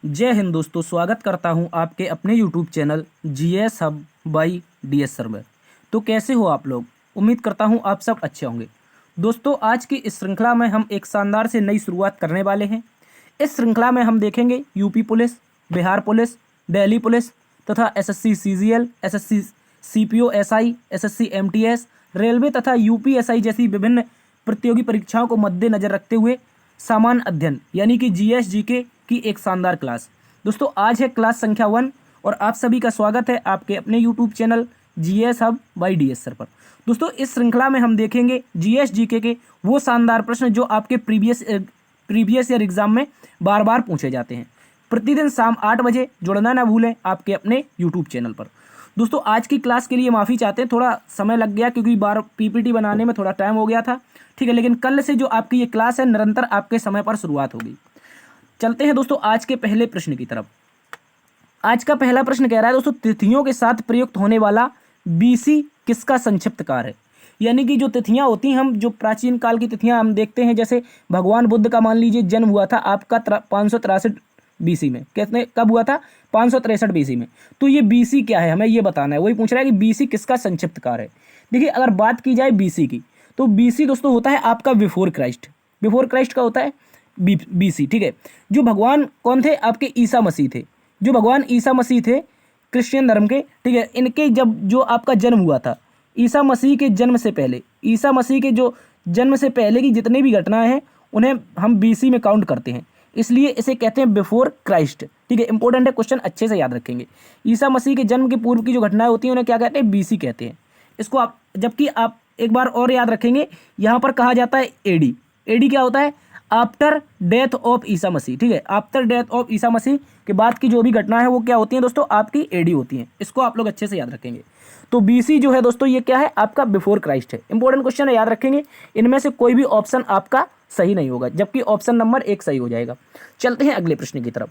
जय हिंद दोस्तों, स्वागत करता हूं आपके अपने YouTube channel GS hub by DS sir में। तो कैसे हो आप लोग? उम्मीद करता हूं आप सब अच्छे होंगे। दोस्तों, आज की इस श्रृंखला में हम एक शानदार से नई शुरुआत करने वाले हैं। इस श्रृंखला में हम देखेंगे UP police, Bihar police, Delhi police तथा SSC CGL, SSC CPO SI, SSC MTS, railway तथा यूपीएसआई जैसी विभिन्न प्रतियोगी परीक्षाओं को मद्देनजर रखते हुए सामान्य अध्ययन यानी कि जीएस जीके की एक शानदार क्लास। दोस्तों, आज है क्लास संख्या 1 और आप सभी का स्वागत है आपके अपने YouTube channel GS hub by DS sir पर। दोस्तों, इस श्रृंखला में हम देखेंगे जीएस जीके के वो शानदार प्रश्न जो आपके प्रीवियस ईयर एग्जाम में बार बार पूछे जाते हैं। प्रतिदिन शाम 8 बजे जुड़ना ना भूलें आपके अपने यूट्यूब चैनल पर। दोस्तों, आज की क्लास के लिए माफ़ी चाहते हैं, थोड़ा समय लग गया क्योंकि बार पीपीटी बनाने में थोड़ा टाइम हो गया था। ठीक है, लेकिन कल से जो आपकी ये क्लास है निरंतर आपके समय पर शुरुआत होगी। चलते हैं दोस्तों आज के पहले प्रश्न की तरफ। आज का पहला प्रश्न कह रहा है दोस्तों, तिथियों के साथ प्रयुक्त होने वाला बीसी किसका संक्षिप्तकार है? यानी कि जो तिथियां होती हैं, हम जो प्राचीन काल की तिथियां हम देखते हैं, जैसे भगवान बुद्ध का मान लीजिए जन्म हुआ था आपका 563 बीसी में। कितने कब हुआ था? 563 बीसी में। तो ये बीसी क्या है, हमें ये बताना है। वही पूछ रहा है कि बीसी किसका संक्षिप्तकार है। देखिए, अगर बात की जाए बीसी की, तो बीसी दोस्तों होता है आपका बिफोर क्राइस्ट। बिफोर क्राइस्ट का होता है बीसी। ठीक है, जो भगवान कौन थे? आपके ईसा मसीह थे। जो भगवान ईसा मसीह थे क्रिश्चियन धर्म के, ठीक है, इनके जब जो आपका जन्म हुआ था, ईसा मसीह के जन्म से पहले, ईसा मसीह के जो जन्म से पहले की जितनी भी घटनाएं हैं उन्हें हम बीसी में काउंट करते हैं, इसलिए इसे कहते हैं बिफोर क्राइस्ट। ठीक है, इंपॉर्टेंट है, क्वेश्चन अच्छे से याद रखेंगे। ईसा मसीह के जन्म के पूर्व की जो घटनाएं होती हैं उन्हें क्या कहते हैं? बीसी कहते हैं इसको आप। जबकि आप एक बार और याद रखेंगे, यहाँ पर कहा जाता है एडी। एडी क्या होता है? After death of Isa Masih. ठीक है, after death of Isa Masih के बाद की जो भी घटना है वो क्या होती है दोस्तों? आपकी एडी होती है। इसको आप लोग अच्छे से याद रखेंगे। तो बीसी जो है दोस्तों ये क्या है? आपका बिफोर क्राइस्ट है। इंपॉर्टेंट क्वेश्चन है, याद रखेंगे। इनमें से कोई भी ऑप्शन आपका सही नहीं होगा, जबकि ऑप्शन नंबर 1 सही हो जाएगा। चलते हैं अगले प्रश्न की तरफ।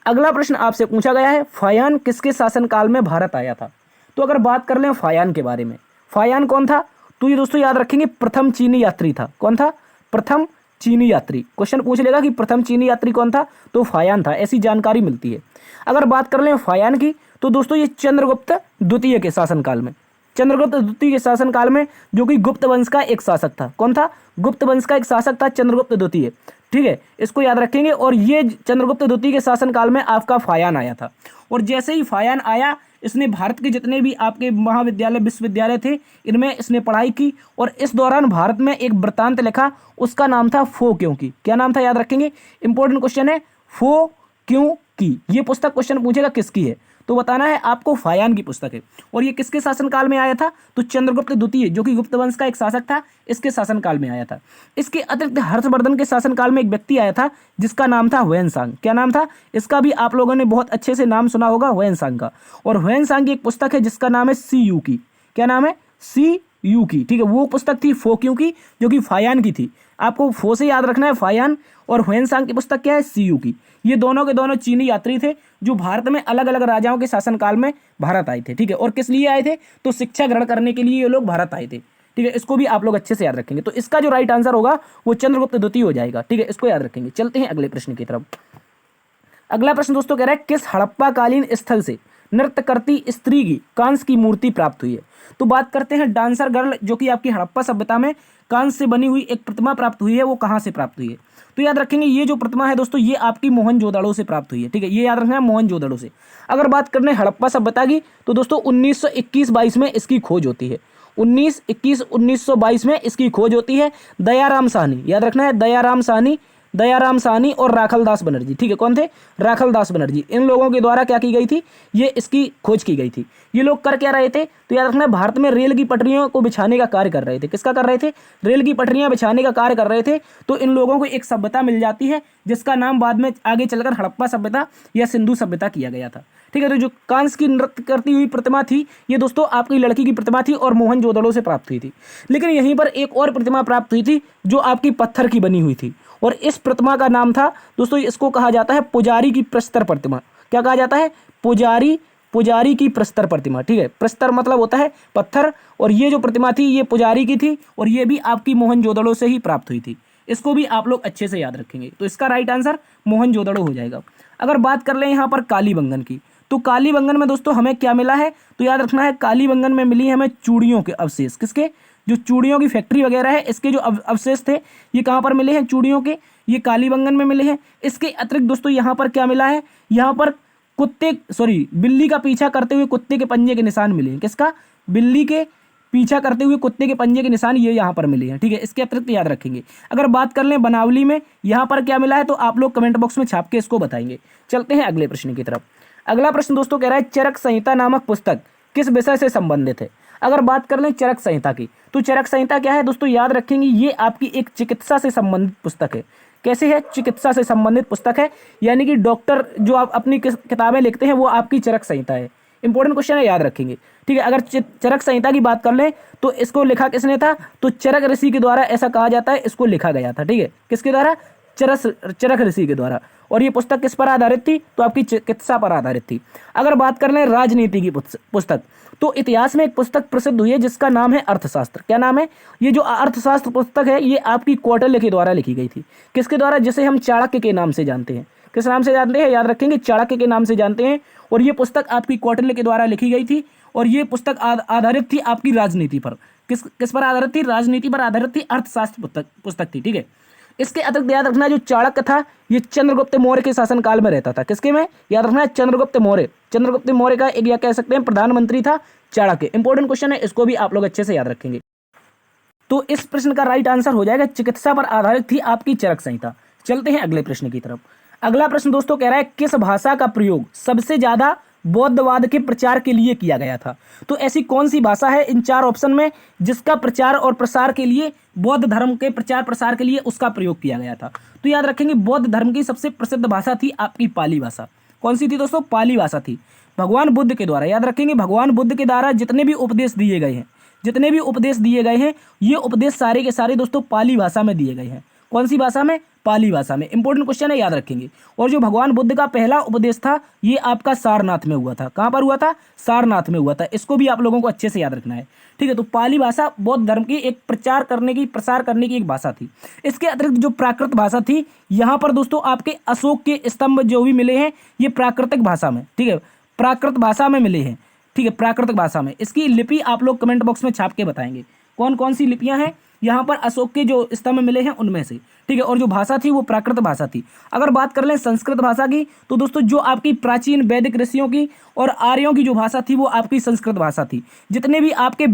अगला प्रश्न आपसे पूछा गया है, फायान किसके शासनकाल में भारत आया था? तो अगर बात कर लें फायान के बारे में, फायान कौन था? तो ये दोस्तों याद रखेंगे प्रथम चीनी यात्री था। कौन था? प्रथम चीनी यात्री। क्वेश्चन पूछ लेगा कि प्रथम चीनी यात्री कौन था, तो फायान था, ऐसी जानकारी मिलती है। अगर बात कर लें फायान की, तो दोस्तों ये चंद्रगुप्त द्वितीय के शासनकाल में, चंद्रगुप्त द्वितीय के शासनकाल में, जो कि गुप्त वंश का एक शासक था। कौन था? गुप्त वंश का एक शासक था चंद्रगुप्त द्वितीय। ठीक है, इसको याद रखेंगे। और ये चंद्रगुप्त द्वितीय के शासनकाल में आपका फायान आया था। और जैसे ही फायान आया, इसने भारत के जितने भी आपके महाविद्यालय विश्वविद्यालय थे इनमें इसने पढ़ाई की। और इस दौरान भारत में एक वृत्तांत लिखा, उसका नाम था फो क्यों की। क्या नाम था? याद रखेंगे, इंपॉर्टेंट क्वेश्चन है, फो क्यों की। ये पुस्तक क्वेश्चन पूछेगा किसकी है, तो बताना है आपको फायान की पुस्तक है। और ये किसके शासनकाल में आया था? तो चंद्रगुप्त द्वितीय, जो कि गुप्त वंश का एक शासक था, इसके शासनकाल में आया था। इसके अतिरिक्त हर्षवर्धन के शासनकाल में एक व्यक्ति आया था जिसका नाम था ह्वेनसांग। क्या नाम था इसका? भी आप लोगों ने बहुत अच्छे से नाम सुना होगा, ह्वेनसांग का। और ह्वेनसांग की एक पुस्तक है जिसका नाम है सी यू की। क्या नाम है? सी यू की। ठीक है, वो पुस्तक थी फो क्यों की, जो कि फायान की थी। आपको फो से याद रखना है फायान, और ह्वेनसांग की पुस्तक क्या है? सी यू की। ये दोनों के दोनों चीनी यात्री थे जो भारत में अलग अलग राजाओं के शासनकाल में भारत आए थे। ठीक है, और किस लिए आए थे? तो शिक्षा ग्रहण करने के लिए ये लोग भारत आए थे। ठीक है, इसको भी आप लोग अच्छे से याद रखेंगे। तो इसका जो राइट आंसर होगा वो चंद्रगुप्त द्वितीय हो जाएगा। ठीक है, इसको याद रखेंगे। चलते हैं अगले प्रश्न की तरफ। अगला प्रश्न दोस्तों कह रहा है, किस हड़प्पा कालीन स्थल से नृत्य करती स्त्री की कांस्य की मूर्ति प्राप्त हुई है? तो बात करते हैं डांसर गर्ल, जो कि आपकी हड़प्पा सभ्यता में कांस्य से बनी हुई एक प्रतिमा प्राप्त हुई है। वो कहाँ से प्राप्त हुई है? तो याद रखेंगे, ये जो प्रतिमा है दोस्तों ये आपकी मोहनजोदड़ो से प्राप्त हुई है। ठीक है, ये याद रखना है, मोहनजोदड़ो से। अगर बात करने हड़प्पा सभ्यता की, तो दोस्तों 1921-22 में इसकी खोज होती है। 1922 में इसकी खोज होती है। दयाराम साहनी, याद रखना है, दयाराम साहनी और राखलदास बनर्जी। ठीक है, कौन थे? राखलदास बनर्जी। इन लोगों के द्वारा क्या की गई थी? ये इसकी खोज की गई थी। ये लोग कर क्या रहे थे? तो याद रखना है, भारत में रेल की पटरियों को बिछाने का कार्य कर रहे थे। किसका कर रहे थे? रेल की पटरियां बिछाने का कार्य कर रहे थे। तो इन लोगों को एक सभ्यता मिल जाती है जिसका नाम बाद में आगे चलकर हड़प्पा सभ्यता या सिंधु सभ्यता किया गया था। ठीक है, तो जो कांस्य की नृत्य करती हुई प्रतिमा थी ये दोस्तों आपकी लड़की की प्रतिमा थी और मोहनजोदड़ो से प्राप्त हुई थी। लेकिन यहीं पर एक और प्रतिमा प्राप्त हुई थी जो आपकी पत्थर की बनी हुई थी, और इस प्रतिमा का नाम था दोस्तों, इसको कहा जाता है पुजारी की प्रस्तर प्रतिमा। क्या कहा जाता है? पुजारी की प्रस्तर प्रतिमा। ठीक है, प्रस्तर मतलब होता है पत्थर, और ये जो प्रतिमा थी ये पुजारी की थी, और ये भी आपकी मोहनजोदड़ो से ही प्राप्त हुई थी। इसको भी आप लोग अच्छे से याद रखेंगे। तो इसका राइट आंसर मोहनजोदड़ो हो जाएगा। अगर बात कर लें यहाँ पर कालीबंगन की, तो कालीबंगन में दोस्तों हमें क्या मिला है, तो याद रखना है कालीबंगन में मिली है हमें चूड़ियों के अवशेष। किसके? जो चूड़ियों की फैक्ट्री वगैरह है, इसके जो अवशेष थे ये कहाँ पर मिले हैं? चूड़ियों के, ये कालीबंगन में मिले हैं। इसके अतिरिक्त दोस्तों यहाँ पर क्या मिला है? यहाँ पर बिल्ली का पीछा करते हुए कुत्ते के पंजे के निशान मिले हैं। किसका? बिल्ली के पीछा करते हुए कुत्ते के पंजे के निशान ये यहाँ पर मिले हैं। ठीक है, इसके अतिरिक्त याद रखेंगे। अगर बात कर लें बनावली में, यहाँ पर क्या मिला है, तो आप लोग कमेंट बॉक्स में छाप के इसको बताएंगे। चलते हैं अगले प्रश्न की तरफ। अगला प्रश्न दोस्तों कह रहा है चरक संहिता नामक पुस्तक किस विषय से संबंधित है? अगर बात कर लें चरक संहिता की, तो चरक संहिता क्या है दोस्तों? याद रखेंगे ये आपकी एक चिकित्सा से संबंधित पुस्तक है। कैसे है? चिकित्सा से संबंधित पुस्तक है, यानी कि डॉक्टर जो आप अपनी किताबें लिखते हैं वो आपकी चरक संहिता है। इंपॉर्टेंट क्वेश्चन है, याद रखेंगे। ठीक है, अगर चरक संहिता की बात कर लें तो इसको लिखा किसने था? तो चरक ऋषि के द्वारा ऐसा कहा जाता है, इसको लिखा गया था। ठीक है, किसके द्वारा? चरक ऋषि के द्वारा। और ये पुस्तक किस पर आधारित थी? तो आपकी चिकित्सा पर आधारित थी। अगर बात कर लें राजनीति की पुस्तक, तो इतिहास में एक पुस्तक प्रसिद्ध हुई है जिसका नाम है अर्थशास्त्र। क्या नाम है? ये जो अर्थशास्त्र पुस्तक है ये आपकी कौटिल्य के द्वारा लिखी गई थी। किसके द्वारा? जिसे हम चाणक्य के नाम से जानते हैं। किस नाम से जानते हैं? याद रखेंगे, चाणक्य के नाम से जानते हैं। और ये पुस्तक आपकी कौटिल्य के द्वारा लिखी गई थी। और ये पुस्तक आधारित थी आपकी राजनीति पर। किस पर आधारित थी? राजनीति पर आधारित थी, अर्थशास्त्र पुस्तक थी। ठीक है, इसके अतिरिक्त याद रखना जो चाणक्य था ये चंद्रगुप्त मौर्य के शासनकाल में रहता था। किसके में? याद रखना है चंद्रगुप्त मौर्य का एक, या कह सकते हैं प्रधानमंत्री था चाणक्य। इंपॉर्टेंट क्वेश्चन है, इसको भी आप लोग अच्छे से याद रखेंगे। तो इस प्रश्न का राइट आंसर हो जाएगा चिकित्सा पर आधारित थी आपकी चरक संहिता। चलते हैं अगले प्रश्न की तरफ। अगला प्रश्न दोस्तों कह रहा है किस भाषा का प्रयोग सबसे ज्यादा बौद्धवाद के प्रचार के लिए किया गया था? तो ऐसी कौन सी भाषा है इन चार ऑप्शन में जिसका प्रचार और प्रसार के लिए, बौद्ध धर्म के प्रचार प्रसार के लिए उसका प्रयोग किया गया था? तो याद रखेंगे बौद्ध धर्म की सबसे प्रसिद्ध भाषा थी आपकी पाली भाषा। कौन सी थी दोस्तों? पाली भाषा थी। भगवान बुद्ध के द्वारा, याद रखेंगे भगवान बुद्ध के द्वारा जितने भी उपदेश दिए गए हैं, ये उपदेश सारे के सारे दोस्तों पाली भाषा में दिए गए हैं। कौन सी भाषा में? पाली भाषा में। इंपॉर्टेंट क्वेश्चन है, याद रखेंगे। और जो भगवान बुद्ध का पहला उपदेश था ये आपका सारनाथ में हुआ था। कहाँ पर हुआ था? सारनाथ में हुआ था। इसको भी आप लोगों को अच्छे से याद रखना है। ठीक है, तो पाली भाषा बौद्ध धर्म की एक प्रसार करने की एक भाषा थी। इसके अतिरिक्त जो प्राकृत भाषा थी, यहाँ पर दोस्तों आपके अशोक के स्तंभ जो भी मिले हैं ये प्राकृतिक भाषा में, ठीक है, प्राकृत भाषा में मिले हैं। ठीक है, प्राकृतिक भाषा में। इसकी लिपि आप लोग कमेंट बॉक्स में छाप के बताएंगे कौन कौन सी लिपियां हैं यहाँ पर अशोक के जो स्तंभ मिले हैं उनमें से। ठीक है, और जो भाषा थी वो प्राकृत भाषा थी। अगर बात कर लें संस्कृत भाषा की, तो दोस्तों जो आपकी प्राचीन वैदिक ऋषियों की और आर्यों की जो भाषा थी वो आपकी संस्कृत भाषा थी। जितने भी आपके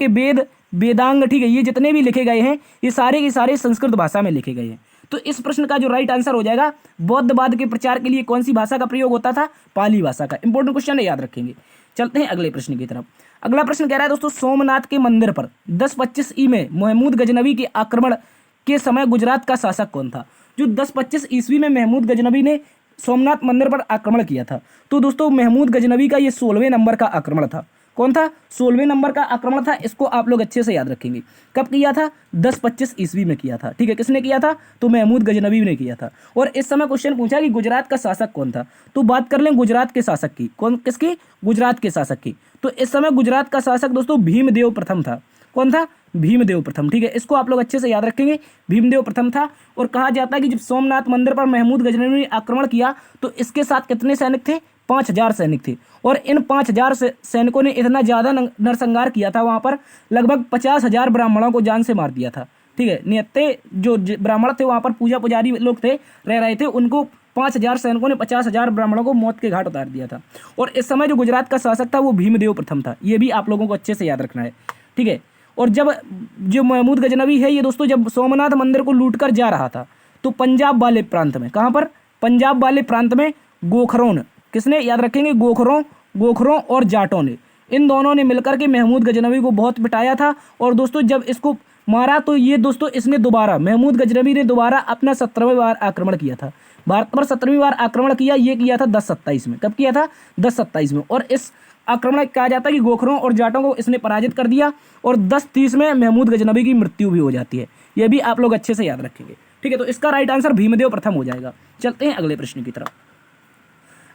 वेद वेदांग, ठीक है, ये जितने भी लिखे गए हैं ये सारे के सारे संस्कृत भाषा में लिखे गए हैं। तो इस प्रश्न का जो राइट आंसर हो जाएगा बौद्धवाद के प्रचार के लिए कौन सी भाषा का प्रयोग होता था? पाली भाषा का। इंपॉर्टेंट क्वेश्चन है, याद रखेंगे। चलते हैं अगले प्रश्न की तरफ। अगला प्रश्न कह रहा है दोस्तों सोमनाथ के मंदिर पर 1025 ई में महमूद गजनवी के आक्रमण के समय गुजरात का शासक कौन था? जो 1025 ईस्वी में महमूद गजनवी ने सोमनाथ मंदिर पर आक्रमण किया था, तो दोस्तों महमूद गजनवी का ये 16वें नंबर का आक्रमण था। कौन था? 16वें नंबर का आक्रमण था। इसको आप लोग अच्छे से याद रखेंगे। कब किया था? 1025 ईस्वी में किया था। ठीक है, किसने किया था? तो महमूद गजनवी ने किया था। और इस समय क्वेश्चन पूछा कि गुजरात का शासक कौन था, तो बात कर लें गुजरात के शासक की। किसकी? गुजरात के शासक की। तो इस समय गुजरात का शासक दोस्तों भीमदेव प्रथम था। कौन था? भीमदेव प्रथम। ठीक है, इसको आप लोग अच्छे से याद रखेंगे, भीमदेव प्रथम था। और कहा जाता है कि जब सोमनाथ मंदिर पर महमूद गजनवी ने आक्रमण किया तो इसके साथ कितने सैनिक थे? 5000 सैनिक थे। और इन 5000 सैनिकों ने इतना ज़्यादा नरसंहार किया था, वहाँ पर लगभग 50,000 ब्राह्मणों को जान से मार दिया था। ठीक है, निहत्ते जो ब्राह्मण थे वहाँ पर पूजा पुजारी लोग थे रह रहे थे, उनको 5000 सैनिकों ने 50,000 ब्राह्मणों को मौत के घाट उतार दिया था। और इस समय जो गुजरात का शासक था वो भीमदेव प्रथम था। ये भी आप लोगों को अच्छे से याद रखना है। ठीक है, और जब जो महमूद गजनवी है ये दोस्तों जब सोमनाथ मंदिर को लूट कर जा रहा था तो पंजाब वाले प्रांत में, कहाँ पर? पंजाब वाले प्रांत में गोखरों ने, किसने? याद रखेंगे गोखरों और जाटों ने, इन दोनों ने मिलकर के महमूद गजनवी को बहुत पिटाया था। और दोस्तों जब इसको मारा तो ये दोस्तों इसने दोबारा, महमूद गजनवी ने दोबारा अपना 17वें बार आक्रमण किया था। भारत पर 17वीं बार आक्रमण किया, ये किया था 1027 में। कब किया था? 1027 में। और इस आक्रमण कहा जाता है कि गोखरों और जाटों को इसने पराजित कर दिया और 1030 में महमूद गजनवी की मृत्यु भी हो जाती है। ये भी आप लोग अच्छे से याद रखेंगे। ठीक है, तो इसका राइट आंसर भीमदेव प्रथम हो जाएगा। चलते हैं अगले प्रश्न की तरफ।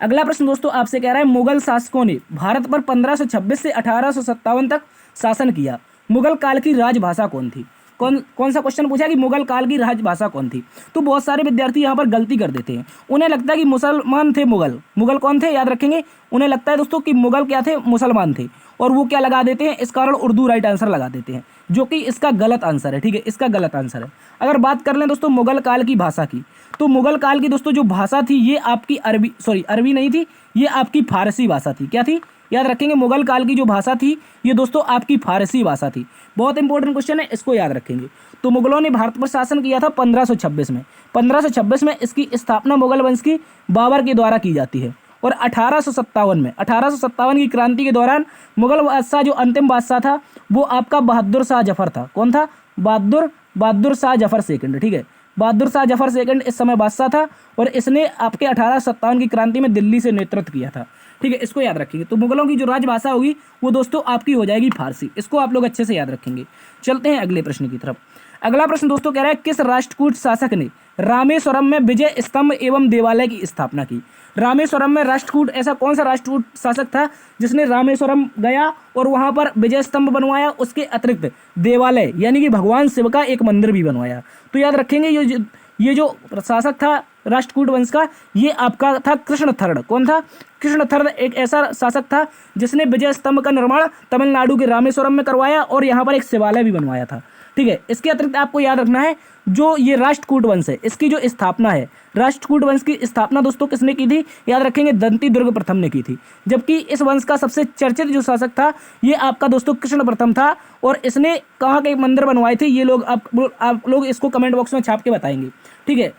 अगला प्रश्न दोस्तों आपसे कह रहा है मुगल शासकों ने भारत पर 1526 से 1857 तक शासन किया। मुगल काल की राजभाषा कौन थी? कौन कौन सा क्वेश्चन पूछा कि मुगल काल की राजभाषा कौन थी। तो बहुत सारे विद्यार्थी यहाँ पर गलती कर देते हैं, उन्हें लगता है कि मुसलमान थे मुगल। मुगल कौन थे याद रखेंगे, उन्हें लगता है दोस्तों कि मुगल क्या थे, मुसलमान थे, और वो क्या लगा देते हैं, इस कारण उर्दू राइट आंसर लगा देते हैं, जो कि इसका गलत आंसर है। ठीक है, इसका गलत आंसर है। अगर बात कर लें दोस्तों मुगल काल की भाषा की, तो मुगल काल की दोस्तों जो भाषा थी ये आपकी अरबी नहीं थी, ये आपकी फारसी भाषा थी। क्या थी याद रखेंगे, मुगल काल की जो भाषा थी ये दोस्तों आपकी फारसी भाषा थी। बहुत इंपॉर्टेंट क्वेश्चन है, इसको याद रखेंगे। तो मुगलों ने भारत पर शासन किया था 1526 में। 1526 में इसकी स्थापना मुगल वंश की बाबर के द्वारा की जाती है। और 1857 की क्रांति के दौरान मुगल बादशाह जो अंतिम बादशाह था वो आपका बहादुर शाह जफर था। कौन था, बहादुर शाह जफर सेकंड। ठीक है, बहादुर शाह जफर सेकंड इस समय बादशाह था, और इसने आपके 1857 की क्रांति में दिल्ली से नेतृत्व किया था। ठीक है, इसको याद रखेंगे। तो मुगलों की जो राजभाषा होगी वो दोस्तों आपकी हो जाएगी फारसी। इसको आप लोग अच्छे से याद रखेंगे। चलते हैं अगले प्रश्न की तरफ। अगला प्रश्न दोस्तों कह रहा है, किस राष्ट्रकूट शासक ने रामेश्वरम में विजय स्तंभ एवं देवालय की स्थापना की। रामेश्वरम में राष्ट्रकूट, ऐसा कौन सा राष्ट्रकूट शासक था जिसने रामेश्वरम गया और वहां पर विजय स्तंभ बनवाया, उसके अतिरिक्त देवालय यानी कि भगवान शिव का एक मंदिर भी बनवाया। तो याद रखेंगे ये जो शासक था राष्ट्रकूट वंश का, ये आपका था कृष्णथर्ड। कौन था, कृष्णथर्ड एक ऐसा शासक था जिसने विजय स्तंभ का निर्माण तमिलनाडु के रामेश्वरम में करवाया और यहाँ पर एक शिवालय भी बनवाया था। ठीक है, इसके अतिरिक्त आपको याद रखना है जो ये राष्ट्रकूट वंश है, इसकी जो स्थापना है, राष्ट्रकूट वंश की स्थापना दोस्तों किसने की थी, याद रखेंगे दंती दुर्ग प्रथम ने की थी। जबकि इस वंश का सबसे चर्चित जो शासक था ये आपका दोस्तों कृष्ण प्रथम था, और इसने कहाँ के मंदिर बनवाए थे ये लोग आप लोग इसको कमेंट बॉक्स में छाप के बताएंगे। ठीक है,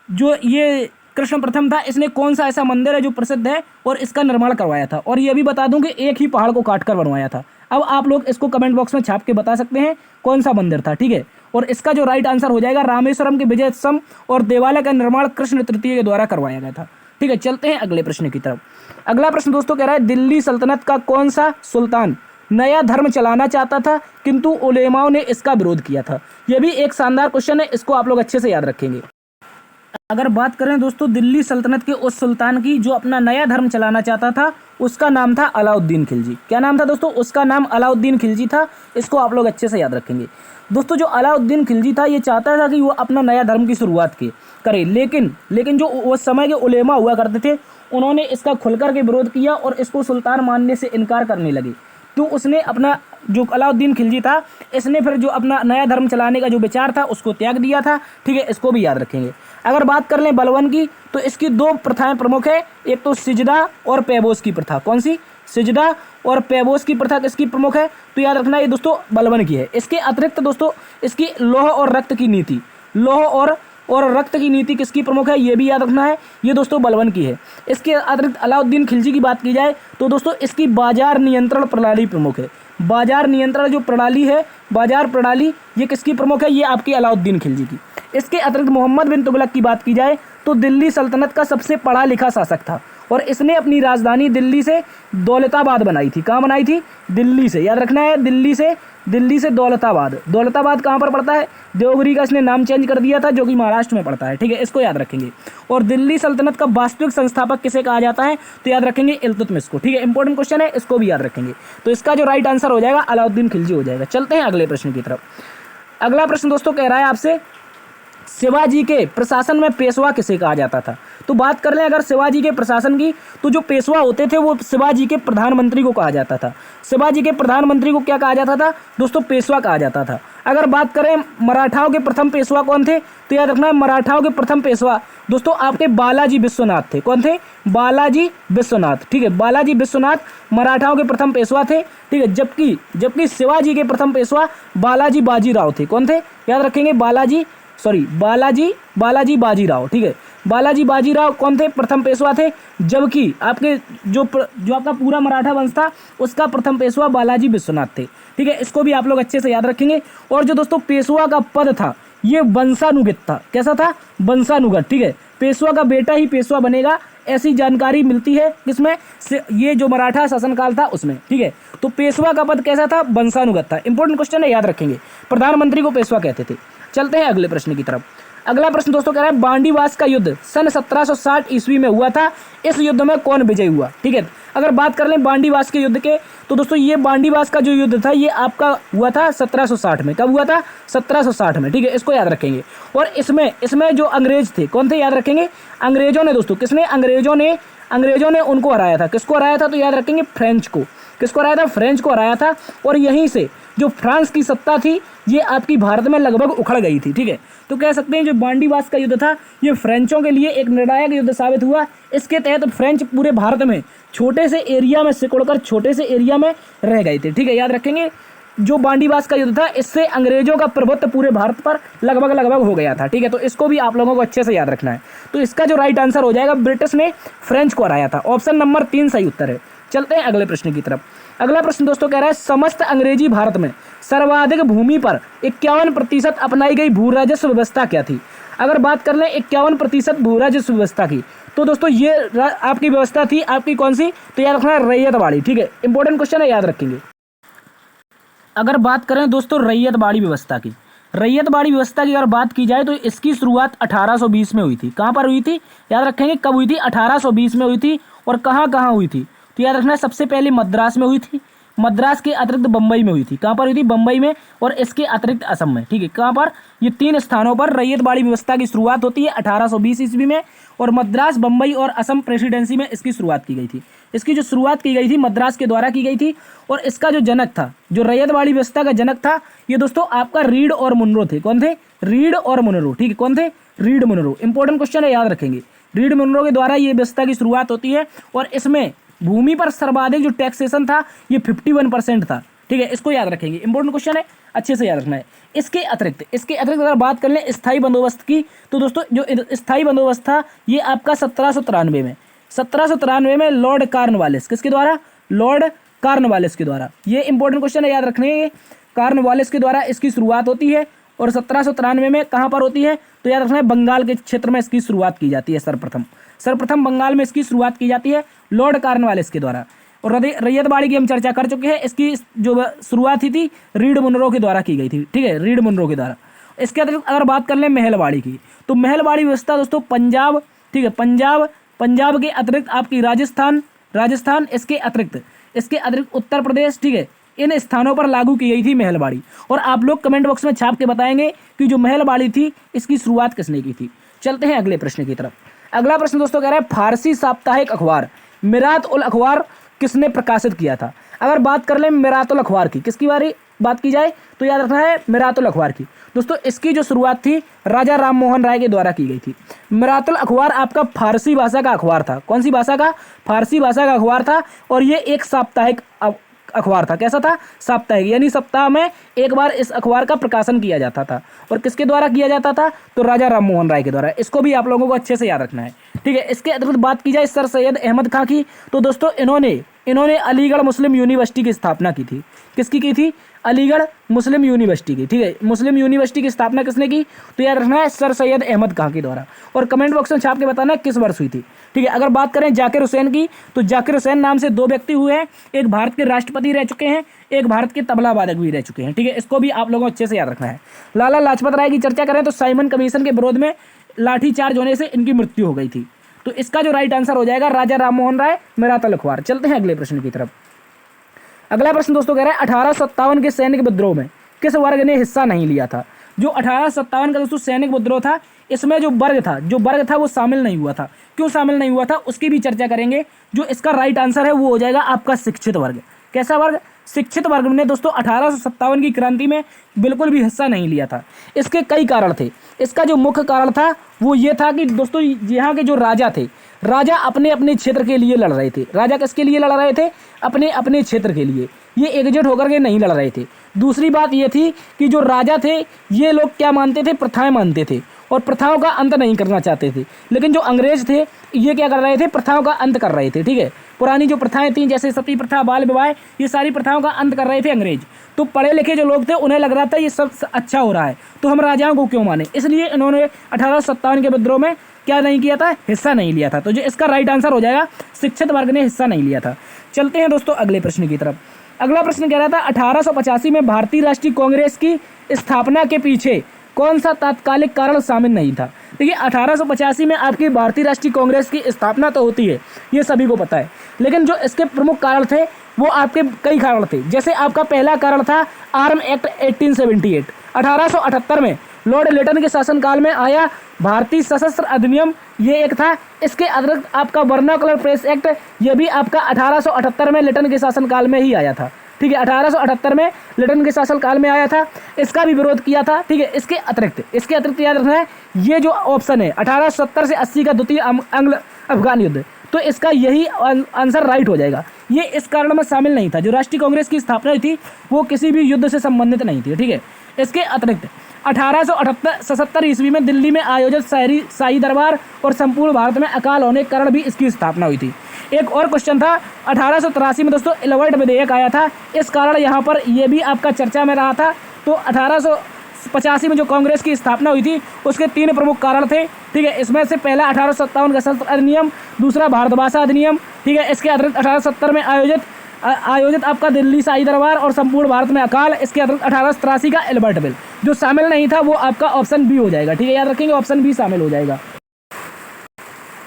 जो ये कृष्ण प्रथम था इसने कौन सा ऐसा मंदिर है जो प्रसिद्ध है और इसका निर्माण करवाया था, और ये भी बता दूं कि एक ही पहाड़ को काटकर बनवाया था। अब आप लोग इसको कमेंट बॉक्स में छाप के बता सकते हैं कौन सा मंदिर था। ठीक है, और इसका जो राइट आंसर हो जाएगा रामेश्वरम के विजय स्तंभ और देवालय का निर्माण कृष्ण तृतीय के द्वारा करवाया गया था। ठीक है, चलते हैं अगले प्रश्न की तरफ। अगला प्रश्न दोस्तों कह रहा है, दिल्ली सल्तनत का कौन सा सुल्तान नया धर्म चलाना चाहता था किंतु उलेमाओं ने इसका विरोध किया था। यह भी एक शानदार क्वेश्चन है, इसको आप लोग अच्छे से याद रखेंगे। अगर बात करें दोस्तों दिल्ली सल्तनत के उस सुल्तान की जो अपना नया धर्म चलाना चाहता था, उसका नाम था अलाउद्दीन खिलजी। क्या नाम था दोस्तों, उसका नाम अलाउद्दीन खिलजी था। इसको आप लोग अच्छे से याद रखेंगे। दोस्तों जो अलाउद्दीन खिलजी था ये चाहता था कि वो अपना नया धर्म की शुरुआत करे, लेकिन जो उस समय के उलेमा हुआ करते थे उन्होंने इसका खुलकर के विरोध किया और इसको सुल्तान मानने से इनकार करने लगे। तो उसने अपना जो अलाउद्दीन खिलजी था इसने फिर जो अपना नया धर्म चलाने का जो विचार था उसको त्याग दिया था। ठीक है, इसको भी याद रखेंगे। अगर बात कर लें बलवन की तो इसकी दो प्रथाएं प्रमुख है, एक तो सिजदा और पैबोस की प्रथा। कौन सी, सिजदा और पैबोस की प्रथा किसकी प्रमुख है, तो याद रखना ये दोस्तों बलवन की है। इसके अतिरिक्त दोस्तों इसकी लौह और रक्त की नीति, लौह और रक्त की नीति किसकी प्रमुख है ये भी याद रखना है, ये दोस्तों बलवन की है। इसके अतिरिक्त अलाउद्दीन खिलजी की बात की जाए तो दोस्तों इसकी बाजार नियंत्रण प्रणाली प्रमुख है। बाजार नियंत्रण जो प्रणाली है, बाजार प्रणाली, ये किसकी प्रमुख है, ये आपकी अलाउद्दीन खिलजी की। इसके अतिरिक्त मोहम्मद बिन तुगलक की बात की जाए तो दिल्ली सल्तनत का सबसे पढ़ा लिखा शासक था और इसने अपनी राजधानी दिल्ली से दौलताबाद बनाई थी। कहाँ बनाई थी, दिल्ली से, याद रखना है दिल्ली से दौलताबाद। दौलताबाद कहाँ पर पड़ता है, देवगिरी का इसने नाम चेंज कर दिया था जो कि महाराष्ट्र में पड़ता है। ठीक है, इसको याद रखेंगे। और दिल्ली सल्तनत का वास्तविक संस्थापक किसे कहा जाता है, तो याद रखेंगे इल्तुतमिश को। ठीक है, इंपॉर्टेंट क्वेश्चन है, इसको भी याद रखेंगे। तो इसका जो राइट आंसर हो जाएगा अलाउद्दीन खिलजी हो जाएगा। चलते हैं अगले प्रश्न की तरफ। अगला प्रश्न दोस्तों कह रहा है आपसे, शिवाजी के प्रशासन में पेशवा किसे कहा जाता था। तो बात कर लें अगर शिवाजी के प्रशासन की तो जो पेशवा होते थे वो शिवाजी के प्रधानमंत्री को कहा जाता था। शिवाजी के प्रधानमंत्री को क्या कहा जाता था दोस्तों, पेशवा कहा जाता था। अगर बात करें मराठाओं के प्रथम पेशवा कौन थे, तो याद रखना है मराठाओं के प्रथम पेशवा दोस्तों आपके बालाजी विश्वनाथ थे। कौन थे, बालाजी विश्वनाथ। ठीक है, बालाजी विश्वनाथ मराठाओं के प्रथम पेशवा थे। ठीक है, जबकि शिवाजी के प्रथम पेशवा बालाजी बाजीराव थे। कौन थे, याद रखेंगे बालाजी बाजीराव। ठीक है, बालाजी बाजीराव कौन थे, प्रथम पेशवा थे। जबकि आपके जो आपका पूरा मराठा वंश था उसका प्रथम पेशवा बालाजी विश्वनाथ थे। ठीक है, इसको भी आप लोग अच्छे से याद रखेंगे। और जो दोस्तों पेशवा का पद था ये वंशानुगत था। कैसा था, वंशानुगत। ठीक है, पेशवा का बेटा ही पेशवा बनेगा, ऐसी जानकारी मिलती है किसमें, ये जो मराठा शासनकाल था उसमें। ठीक है, तो पेशवा का पद कैसा था, वंशानुगत था। इंपॉर्टेंट क्वेश्चन है, याद रखेंगे। प्रधानमंत्री को पेशवा कहते थे। चलते हैं अगले प्रश्न की तरफ। अगला प्रश्न दोस्तों कह रहा है, बांडीवास का युद्ध सन 1760 ईस्वी में हुआ था। इस युद्ध में कौन विजयी हुआ। ठीक है, अगर बात कर लें बांडीवास के युद्ध के, तो दोस्तों ये बांडीवास का जो युद्ध था ये आपका हुआ था 1760 में। कब हुआ था? 1760 में, ठीक है, इसको याद रखेंगे। और इसमें जो अंग्रेज थे, कौन थे? याद रखेंगे, अंग्रेजों ने दोस्तों, किसने? अंग्रेजों ने उनको हराया था। किसको हराया था? तो याद रखेंगे फ्रेंच को। किसको हराया था? फ्रेंच को हराया था। और यहीं से जो फ्रांस की सत्ता थी ये आपकी भारत में लगभग उखड़ गई थी, ठीक है। तो कह सकते हैं जो बांडीवास का युद्ध था ये फ्रेंचों के लिए एक निर्णायक युद्ध साबित हुआ। इसके तहत फ्रेंच पूरे भारत में छोटे से एरिया में सिकुड़कर छोटे से एरिया में रह गए थे, ठीक है, याद रखेंगे। जो बांडीवास का युद्ध था इससे अंग्रेजों का प्रभुत्व पूरे भारत पर लगभग हो गया था, ठीक है। तो इसको भी आप लोगों को अच्छे से याद रखना है। तो इसका जो राइट आंसर हो जाएगा, ब्रिटिश ने फ्रेंच को हराया था। ऑप्शन नंबर 3 सही उत्तर है। चलते हैं अगले प्रश्न की तरफ। अगला प्रश्न दोस्तों कह रहा है समस्त अंग्रेजी भारत में सर्वाधिक भूमि पर 51% अपनाई गई भू राजस्व व्यवस्था क्या थी? अगर बात कर लें 51% भू राजस्व व्यवस्था की, तो दोस्तों ये आपकी व्यवस्था थी, आपकी कौन सी? तो याद रखना है रैयतवाड़ी, ठीक है, इंपॉर्टेंट क्वेश्चन है, याद रखेंगे। अगर बात करें दोस्तों रैयतवाड़ी व्यवस्था की, रैयतवाड़ी व्यवस्था की अगर बात की जाए तो इसकी शुरुआत 1820 में हुई थी। कहाँ पर हुई थी? याद रखेंगे, कब हुई थी? 1820 में हुई थी। और कहाँ कहाँ हुई थी? तो याद रखना है सबसे पहले मद्रास में हुई थी, मद्रास के अतिरिक्त बम्बई में हुई थी। कहाँ पर हुई थी? बम्बई में, और इसके अतिरिक्त असम में, ठीक है। कहाँ पर? ये 3 स्थानों पर रैयतवाड़ी व्यवस्था की शुरुआत होती है 1820 ईस्वी में, और मद्रास, बम्बई और असम प्रेसिडेंसी में इसकी शुरुआत की गई थी। इसकी जो शुरुआत की गई थी मद्रास के द्वारा की गई थी। और इसका जो जनक था, जो रैयतवाड़ी व्यवस्था का जनक था, ये दोस्तों आपका रीड और मुनरो थे। कौन थे? रीड और मुनरो, ठीक है। कौन थे? Read, Munro. इंपॉर्टेंट क्वेश्चन है, याद रखेंगे। रीड, मुनरो के द्वारा ये व्यवस्था की शुरुआत होती है। और इसमें भूमि पर सर्वाधिक जो टैक्सेशन था ये 51% था, ठीक है, इसको याद रखेंगे। इंपॉर्टेंट क्वेश्चन है, अच्छे से याद रखना है। इसके अतिरिक्त अगर बात कर लें स्थायी बंदोबस्त की, तो दोस्तों जो स्थायी बंदोबस्त था ये आपका 1793 में लॉर्ड कॉर्नवालिस, किसके द्वारा? लॉर्ड कॉर्नवालिस के द्वारा। ये इंपॉर्टेंट क्वेश्चन है, याद रखने। कॉर्नवालिस के द्वारा इसकी शुरुआत होती है। और 1793 में कहाँ पर होती है? तो याद रखना है बंगाल के क्षेत्र में इसकी शुरुआत की जाती है। सर्वप्रथम बंगाल में इसकी शुरुआत की जाती है लॉर्ड कॉर्नवालिस के द्वारा। और रैयतवाड़ी की हम चर्चा कर चुके हैं। इसकी जो शुरुआत थी रीड, मुनरो के द्वारा की गई थी, ठीक है, रीड, मुनरो के द्वारा। इसके अतिरिक्त अगर बात कर लें महलवाड़ी की, तो महलवाड़ी व्यवस्था दोस्तों पंजाब, ठीक है, पंजाब के अतिरिक्त आपकी राजस्थान, इसके अतिरिक्त उत्तर प्रदेश, ठीक है, इन स्थानों पर लागू की गई थी महलवाड़ी। और आप लोग कमेंट बॉक्स में छाप के बताएंगे कि जो महलवाड़ी थी इसकी शुरुआत किसने की थी। चलते हैं अगले प्रश्न की तरफ। अगला प्रश्न दोस्तों कह रहा है फारसी साप्ताहिक अखबार मिरात उल अखबार किसने प्रकाशित किया था? अगर बात कर लें मिरात उल अखबार की, किसकी बात की जाए तो याद रखना है मिरात उल अखबार की। दोस्तों इसकी जो शुरुआत थी राजा राम मोहन राय के द्वारा की गई थी। मिरात उल अखबार आपका फारसी भाषा का अखबार था। कौन सी भाषा का? फारसी भाषा का अखबार था। और ये एक साप्ताहिक अखबार था। कैसा था? साप्ताहिक, यानी सप्ताह में एक बार इस अखबार का प्रकाशन किया जाता था। और किसके द्वारा किया जाता था? तो राजा राम मोहन राय के द्वारा। इसको भी आप लोगों को अच्छे से याद रखना है, ठीक है। इसके अतिरिक्त बात की जाए सर सैयद अहमद खां की, तो दोस्तों इन्होंने अलीगढ़ मुस्लिम यूनिवर्सिटी की स्थापना की थी। किसकी की थी? अलीगढ़ मुस्लिम यूनिवर्सिटी की, ठीक है। मुस्लिम यूनिवर्सिटी की स्थापना किसने की? तो याद रखना है सर सैयद अहमद खां के द्वारा। और कमेंट बॉक्स में छाप के बताना है किस वर्ष हुई थी, ठीक है। अगर बात करें जाकिर हुसैन की, तो जाकिर हुसैन नाम से 2 व्यक्ति हुए हैं। एक भारत के राष्ट्रपति रह चुके हैं, एक भारत के तबला वादक भी रह चुके हैं, ठीक है। इसको भी आप लोगों को अच्छे से याद रखना है। लाला लाजपत राय की चर्चा करें तो साइमन कमीशन के विरोध में लाठीचार्ज होने से इनकी मृत्यु हो गई थी। तो इसका जो राइट आंसर हो जाएगा राजा राम मोहन राय, मिरात उल अखबार। चलते हैं अगले प्रश्न की तरफ। अगला प्रश्न दोस्तों कह रहा है 1857 के सैनिक विद्रोह में किस वर्ग ने हिस्सा नहीं लिया था? जो 1857 का दोस्तों सैनिक विद्रोह था, इसमें जो वर्ग था वो शामिल नहीं हुआ था। क्यों शामिल नहीं हुआ था उसकी भी चर्चा करेंगे। जो इसका राइट आंसर है वो हो जाएगा आपका शिक्षित वर्ग। कैसा वर्ग? शिक्षित वर्ग ने दोस्तों 1857 की क्रांति में बिल्कुल भी हिस्सा नहीं लिया था। इसके कई कारण थे। इसका जो मुख्य कारण था वो ये था कि दोस्तों यहाँ के जो राजा थे, राजा अपने अपने क्षेत्र के लिए लड़ रहे थे। राजा किसके लिए लड़ रहे थे? अपने अपने क्षेत्र के लिए। ये एकजुट होकर के नहीं लड़ रहे थे। दूसरी बात ये थी कि जो राजा थे ये लोग क्या मानते थे? प्रथाएं मानते थे और प्रथाओं का अंत नहीं करना चाहते थे। लेकिन जो अंग्रेज थे ये क्या कर रहे थे? प्रथाओं का अंत कर रहे थे, ठीक है। पुरानी जो प्रथाएं थी जैसे सती प्रथा, बाल विवाह, ये सारी प्रथाओं का अंत कर रहे थे अंग्रेज। तो पढ़े लिखे जो लोग थे उन्हें लग रहा था ये सब अच्छा हो रहा है, तो हम राजाओं को क्यों माने। इसलिए इन्होंने 1857 के विद्रोह में क्या नहीं किया था? हिस्सा नहीं लिया था। तो जो इसका राइट आंसर हो जाएगा शिक्षित वर्ग ने हिस्सा नहीं लिया था। चलते हैं दोस्तों अगले प्रश्न की तरफ। अगला प्रश्न कह रहा था 1885 में भारतीय राष्ट्रीय कांग्रेस की स्थापना के पीछे कौन सा तात्कालिक कारण शामिल नहीं था? देखिए 1885 में आपकी भारतीय राष्ट्रीय कांग्रेस की स्थापना तो होती है, ये सभी को पता है। लेकिन जो इसके प्रमुख कारण थे वो आपके कई कारण थे। जैसे आपका पहला कारण था आर्म एक्ट 1878, 1878 में लॉर्ड लिटन के शासनकाल में आया भारतीय सशस्त्र अधिनियम, ये एक था। इसके अतिरिक्त आपका वर्नाकुलर प्रेस एक्ट, ये भी आपका 1878 में लिटन के शासनकाल में ही आया था। ठीक है, 1878 में लिटन के शासनकाल में आया था, इसका भी विरोध किया था। ठीक है, इसके अतिरिक्त याद रखना है ये जो ऑप्शन है 1870 से 80 का द्वितीय आंग्ल अफगान युद्ध, तो इसका यही आंसर राइट हो जाएगा। ये इस कारण में शामिल नहीं था। जो राष्ट्रीय कांग्रेस की स्थापना हुई थी वो किसी भी युद्ध से संबंधित नहीं थी। ठीक है, इसके अतिरिक्त 1877 ईस्वी में दिल्ली में आयोजित शाही दरबार और संपूर्ण भारत में अकाल होने के कारण भी इसकी स्थापना हुई थी। एक और क्वेश्चन था 1883 में दोस्तों इलवर्ट विधेयक आया था, इस कारण यहाँ पर ये भी आपका चर्चा में रहा था। तो 1885 में जो कांग्रेस की स्थापना हुई थी उसके 3 प्रमुख कारण थे। ठीक है, इसमें से पहला 1857 गणतंत्र अधिनियम, दूसरा भारत भाषा अधिनियम। ठीक है, इसके अतिरिक्त 1870 में आयोजित आपका दिल्ली शाही दरबार और संपूर्ण भारत में अकाल। इसके अतिरिक्त 1883 का एल्बर्ट बिल। जो शामिल नहीं था वो आपका ऑप्शन बी हो जाएगा। ठीक है, याद रखेंगे ऑप्शन बी शामिल हो जाएगा।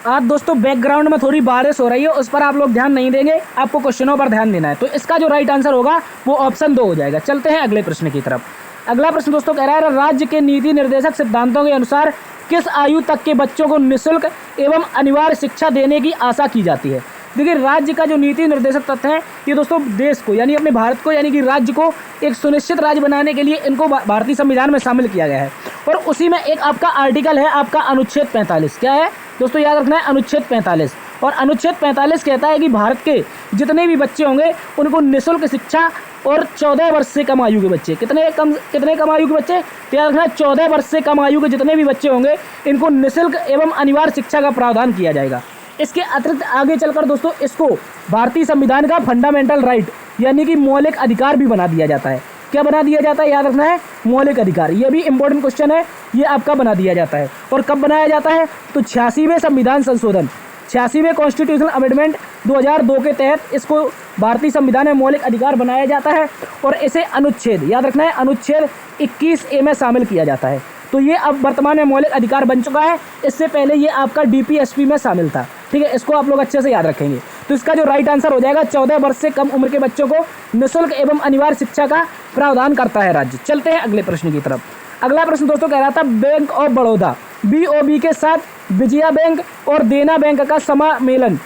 आज दोस्तों बैकग्राउंड में थोड़ी बारिश हो रही है, उस पर आप लोग ध्यान नहीं देंगे, आपको क्वेश्चनों पर ध्यान देना है। तो इसका जो राइट आंसर होगा वो ऑप्शन 2 हो जाएगा। चलते हैं अगले प्रश्न की तरफ। अगला प्रश्न दोस्तों कह रहा है राज्य के नीति निर्देशक सिद्धांतों के अनुसार किस आयु तक के बच्चों को निःशुल्क एवं अनिवार्य शिक्षा देने की आशा की जाती है। देखिए, राज्य का जो नीति निर्देशक तत्व है ये दोस्तों देश को यानी अपने भारत को यानी कि राज्य को एक सुनिश्चित राज्य बनाने के लिए इनको भारतीय संविधान में शामिल किया गया है। और उसी में एक आपका आर्टिकल है आपका अनुच्छेद 45। क्या है दोस्तों, याद रखना है अनुच्छेद 45। और अनुच्छेद 45 कहता है कि भारत के जितने भी बच्चे होंगे उनको निःशुल्क शिक्षा और 14 वर्ष से कम आयु के बच्चे, कितने कम आयु के बच्चे, तो याद रखना है 14 वर्ष से कम आयु के जितने भी बच्चे होंगे इनको निःशुल्क एवं अनिवार्य शिक्षा का प्रावधान किया जाएगा। इसके अतिरिक्त आगे चलकर दोस्तों इसको भारतीय संविधान का फंडामेंटल राइट यानी कि मौलिक अधिकार भी बना दिया जाता है। क्या बना दिया जाता है, याद रखना है मौलिक अधिकार। ये भी इंपॉर्टेंट क्वेश्चन है, ये आपका बना दिया जाता है। और कब बनाया जाता है, तो 86वें संविधान संशोधन, 86वें कॉन्स्टिट्यूशनल अमेंडमेंट 2002 के तहत इसको भारतीय संविधान में मौलिक अधिकार बनाया जाता है। और इसे अनुच्छेद, याद रखना है अनुच्छेद 21A में शामिल किया जाता है। तो ये अब वर्तमान में मौलिक अधिकार बन चुका है, इससे पहले ये आपका DPSP में शामिल था। ठीक है, इसको आप लोग अच्छे से याद रखेंगे। तो इसका जो राइट आंसर हो जाएगा 14 वर्ष से कम उम्र के बच्चों को निःशुल्क एवं अनिवार्य शिक्षा का प्रावधान करता है राज्य। चलते हैं अगले प्रश्न की तरफ। अगला प्रश्न दोस्तों कह रहा था बैंक ऑफ बड़ौदा BOB के साथ विजया बैंक और देना बैंक का समामेलन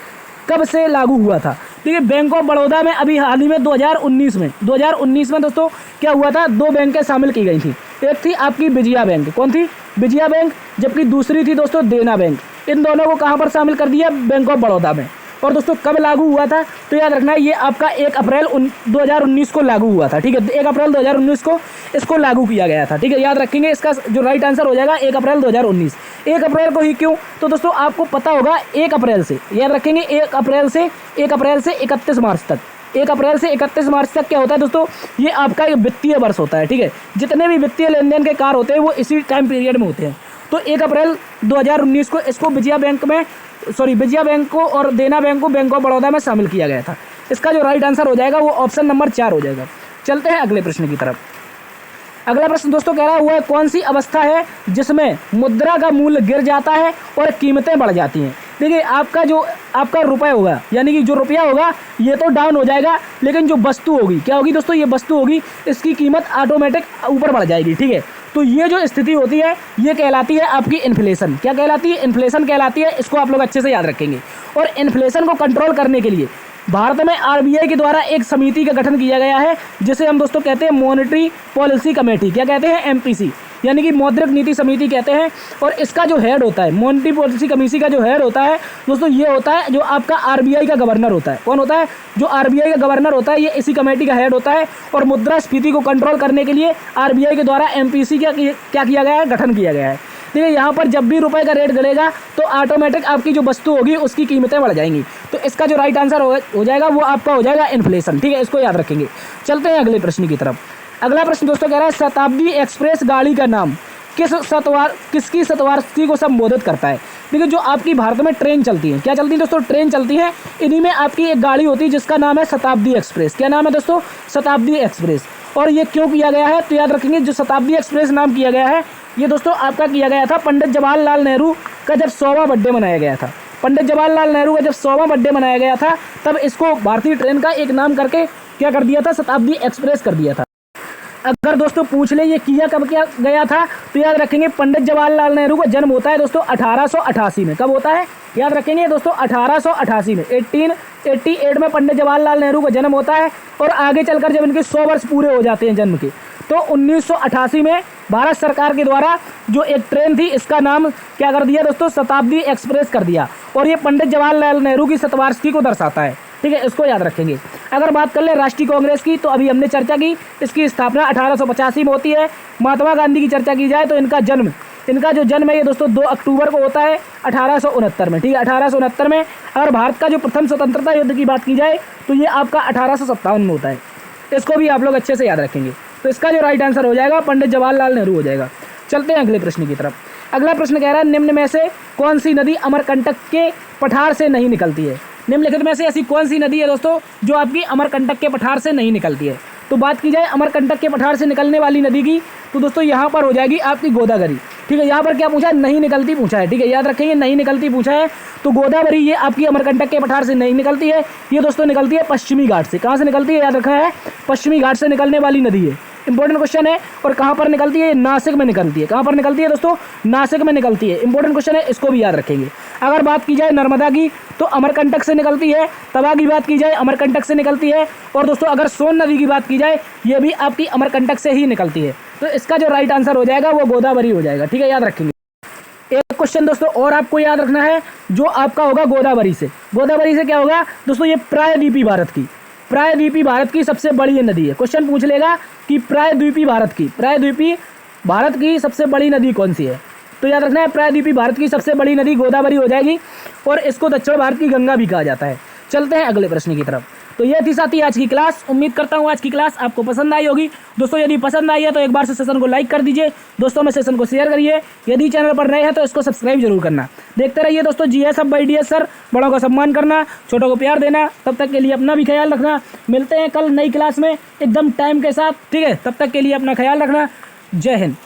कब से लागू हुआ था। देखिए, बैंक ऑफ बड़ौदा में अभी हाल ही में 2019 में दोस्तों क्या हुआ था, 2 बैंकें शामिल की गई थी। एक थी आपकी विजया बैंक, कौन थी, विजया बैंक, जबकि दूसरी थी दोस्तों देना बैंक। इन दोनों को कहाँ पर शामिल कर दिया, बैंक ऑफ बड़ौदा में। और दोस्तों कब लागू हुआ था, तो याद रखना है ये आपका 1 अप्रैल 2019 को लागू हुआ था। ठीक है, 1 अप्रैल 2019 को इसको लागू किया गया था। ठीक है, याद रखेंगे इसका जो राइट आंसर हो जाएगा 1 अप्रैल 2019। 1 अप्रैल को ही क्यों, तो दोस्तों आपको पता होगा 1 अप्रैल से, याद रखेंगे 1 अप्रैल से 31 मार्च तक, 1 अप्रैल से 31 मार्च तक क्या होता है दोस्तों, ये आपका एक वित्तीय वर्ष होता है। ठीक है, जितने भी वित्तीय लेन देन के कार्य होते हैं वो इसी टाइम पीरियड में होते हैं। तो 1 अप्रैल 2019 को इसको विजया बैंक को और देना बैंक को बैंक ऑफ बड़ौदा में शामिल किया गया था। इसका जो राइट आंसर हो जाएगा वो ऑप्शन नंबर 4 हो जाएगा। चलते हैं अगले प्रश्न की तरफ। अगला प्रश्न दोस्तों कह रहा है वह कौन सी अवस्था है जिसमें मुद्रा का मूल्य गिर जाता है और कीमतें बढ़ जाती हैं। देखिए, आपका रुपया होगा यानी कि जो रुपया होगा ये तो डाउन हो जाएगा, लेकिन जो वस्तु होगी क्या होगी दोस्तों, ये वस्तु होगी, इसकी कीमत ऑटोमेटिक ऊपर बढ़ जाएगी। ठीक है, तो ये जो स्थिति होती है ये कहलाती है आपकी इन्फ्लेशन। क्या कहलाती है, इन्फ्लेशन कहलाती है। इसको आप लोग अच्छे से याद रखेंगे। और इन्फ्लेशन को कंट्रोल करने के लिए भारत में RBI के द्वारा एक समिति का गठन किया गया है, जिसे हम दोस्तों कहते हैं मॉनेटरी पॉलिसी कमेटी। क्या कहते हैं, MPC, यानी कि मौद्रिक नीति समिति कहते हैं। और इसका जो हेड होता है, मॉनेटरी पॉलिसी कमेटी का जो हेड होता है दोस्तों, ये होता है जो आपका RBI का गवर्नर होता है। कौन होता है, जो RBI का गवर्नर होता है, ये इसी कमेटी का हेड होता है। और मुद्रास्फीति को कंट्रोल करने के लिए RBI के द्वारा MPC का क्या किया गया है, गठन किया गया है। ठीक है, यहाँ पर जब भी रुपए का रेट गिरेगा तो ऑटोमेटिक आपकी जो वस्तु होगी उसकी कीमतें बढ़ जाएंगी। तो इसका जो राइट आंसर हो जाएगा वो आपका हो जाएगा इन्फ्लेशन। ठीक है, इसको याद रखेंगे। चलते हैं अगले प्रश्न की तरफ। अगला प्रश्न दोस्तों कह रहा है शताब्दी एक्सप्रेस गाड़ी का नाम किसकी शतवार्षिकी को संबोधित करता है। देखिए, जो आपकी भारत में ट्रेन चलती है, क्या चलती है दोस्तों, ट्रेन चलती है, इन्हीं में आपकी एक गाड़ी होती है जिसका नाम है शताब्दी एक्सप्रेस। क्या नाम है दोस्तों, शताब्दी एक्सप्रेस। और ये क्यों किया गया है, तो याद रखेंगे जो शताब्दी एक्सप्रेस नाम किया गया है ये दोस्तों आपका किया गया था पंडित जवाहरलाल नेहरू का जब 100वां बर्थडे मनाया गया था। पंडित जवाहरलाल नेहरू का जब 100वां बर्थडे मनाया गया था तब इसको भारतीय ट्रेन का एक नाम करके क्या कर दिया था, शताब्दी एक्सप्रेस कर दिया था। अगर दोस्तों पूछ ले ये किया कब किया गया था तो याद रखेंगे पंडित जवाहरलाल नेहरू का जन्म होता है दोस्तों 1888 में। कब होता है याद रखेंगे दोस्तों 1888 में। 1888 में पंडित जवाहरलाल नेहरू का जन्म होता है और आगे चलकर जब इनके 100 वर्ष पूरे हो जाते हैं जन्म के तो 1988 में भारत सरकार के द्वारा जो एक ट्रेन थी इसका नाम क्या कर दिया दोस्तों, शताब्दी एक्सप्रेस कर दिया। और ये पंडित जवाहरलाल नेहरू की शतवार्षिकी को दर्शाता है, ठीक है, इसको याद रखेंगे। अगर बात कर ले राष्ट्रीय कांग्रेस की तो अभी हमने चर्चा की, इसकी स्थापना 1885 में होती है। महात्मा गांधी की चर्चा की जाए तो इनका जो जन्म है ये दोस्तों 2 अक्टूबर को होता है 1869 में, ठीक है, 1869 में। अगर भारत का जो प्रथम स्वतंत्रता युद्ध की बात की जाए तो ये आपका 1857 में होता है। इसको भी आप लोग अच्छे से याद रखेंगे। तो इसका जो राइट आंसर हो जाएगा पंडित जवाहरलाल नेहरू हो जाएगा। चलते हैं अगले प्रश्न की तरफ। अगला प्रश्न कह रहा है निम्न में से कौन सी नदी अमरकंटक के पठार से नहीं निकलती है। निम्नलिखित में से ऐसी कौन सी नदी है दोस्तों जो आपकी अमरकंटक के पठार से नहीं निकलती है। तो बात की जाए अमरकंटक के पठार से निकलने वाली नदी की तो दोस्तों यहाँ पर हो जाएगी आपकी गोदावरी, ठीक है। यहाँ पर क्या पूछा है, नहीं निकलती पूछा है, ठीक है, याद रखेंगे नहीं निकलती पूछा है। तो गोदावरी ये आपकी अमरकंटक के पठार से नहीं निकलती है, ये दोस्तों निकलती है पश्चिमी घाट से। कहाँ से निकलती है याद रखा है, पश्चिमी घाट से निकलने वाली नदी है। इंपॉर्टेंट क्वेश्चन है। और कहाँ पर निकलती है, नासिक में निकलती है। कहाँ पर निकलती है दोस्तों, नासिक में निकलती है। इंपॉर्टेंट क्वेश्चन है, इसको भी याद रखेंगे। अगर बात की जाए नर्मदा की तो अमरकंटक से निकलती है। तवा की बात की जाए अमरकंटक से निकलती है। और दोस्तों अगर सोन नदी की बात की जाए ये भी आपकी अमरकंटक से ही निकलती है। तो इसका जो राइट आंसर हो जाएगा वो गोदावरी हो जाएगा, ठीक है, याद रखेंगे। एक क्वेश्चन दोस्तों और आपको याद रखना है जो आपका होगा गोदावरी से। गोदावरी से क्या होगा दोस्तों, ये प्रायद्वीपीय भारत की सबसे बड़ी ये नदी है। क्वेश्चन पूछ लेगा कि प्रायद्वीपीय भारत की सबसे बड़ी नदी कौन सी है। तो याद रखना है प्रायद्वीपीय भारत की सबसे बड़ी नदी गोदावरी हो जाएगी और इसको दक्षिण भारत की गंगा भी कहा जाता है। चलते हैं अगले प्रश्न की तरफ। तो ये थी साथी आज की क्लास। उम्मीद करता हूँ आज की क्लास आपको पसंद आई होगी। दोस्तों यदि पसंद आई है तो एक बार से सेशन को लाइक कर दीजिए, दोस्तों में सेशन को शेयर करिए। यदि चैनल पर नए हैं तो इसको सब्सक्राइब जरूर करना। देखते रहिए दोस्तों GS Hub by DS sir. बड़ों का सम्मान करना, छोटों को प्यार देना। तब तक के लिए अपना भी ख्याल रखना। मिलते हैं कल नई क्लास में एकदम टाइम के साथ, ठीक है। तब तक के लिए अपना ख्याल रखना। जय हिंद।